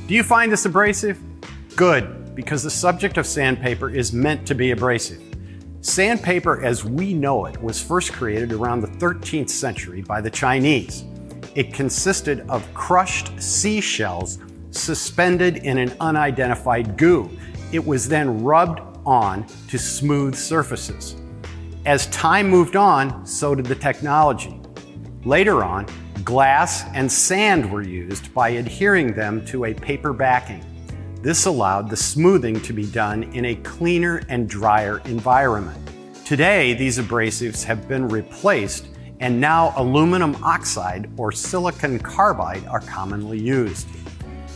Do you find this abrasive? Good, because the subject of sandpaper is meant to be abrasive. Sandpaper as we know it was first created around the 13th century by the Chinese. It consisted of crushed seashells suspended in an unidentified goo. It was then rubbed on to smooth surfaces. As time moved on, so did the technology. Later on, glass and sand were used by adhering them to a paper backing. This allowed the smoothing to be done in a cleaner and drier environment. Today, these abrasives have been replaced, and now aluminum oxide or silicon carbide are commonly used.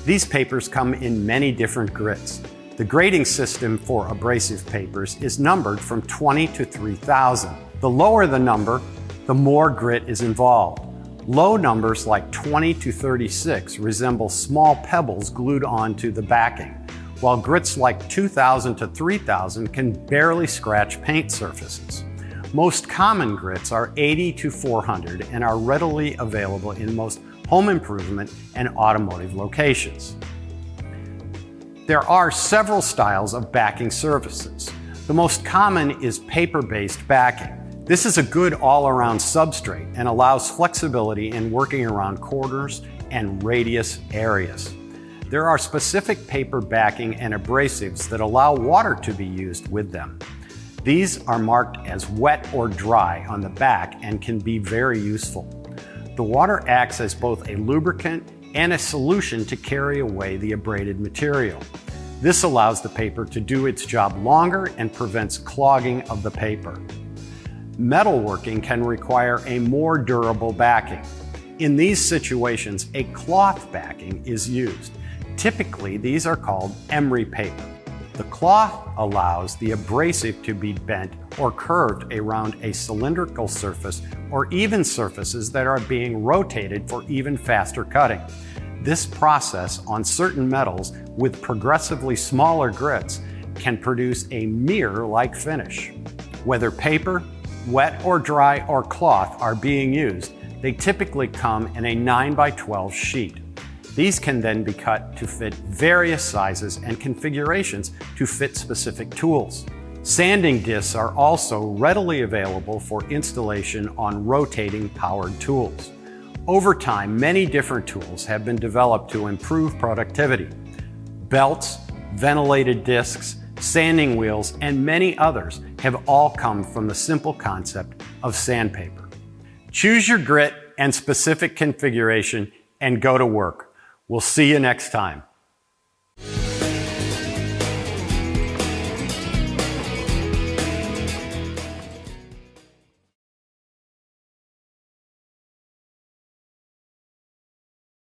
These papers come in many different grits. The grading system for abrasive papers is numbered from 20 to 3,000. The lower the number, the more grit is involved. Low numbers like 20 to 36 resemble small pebbles glued onto the backing, while grits like 2,000 to 3,000 can barely scratch paint surfaces. Most common grits are 80 to 400 and are readily available in most home improvement and automotive locations. There are several styles of backing surfaces. The most common is paper-based backing. This is a good all-around substrate and allows flexibility in working around corners and radius areas. There are specific paper backing and abrasives that allow water to be used with them. These are marked as wet or dry on the back and can be very useful. The water acts as both a lubricant and a solution to carry away the abraded material. This allows the paper to do its job longer and prevents clogging of the paper. Metalworking can require a more durable backing. In these situations, a cloth backing is used. Typically, these are called emery paper. The cloth allows the abrasive to be bent or curved around a cylindrical surface or even surfaces that are being rotated for even faster cutting. This process on certain metals with progressively smaller grits can produce a mirror-like finish. Whether paper, wet or dry or cloth are being used, they typically come in a 9x12 sheet. These can then be cut to fit various sizes and configurations to fit specific tools. Sanding discs are also readily available for installation on rotating powered tools. Over time, many different tools have been developed to improve productivity. Belts, ventilated discs, sanding wheels, and many others have all come from the simple concept of sandpaper. Choose your grit and specific configuration and go to work. We'll see you next time.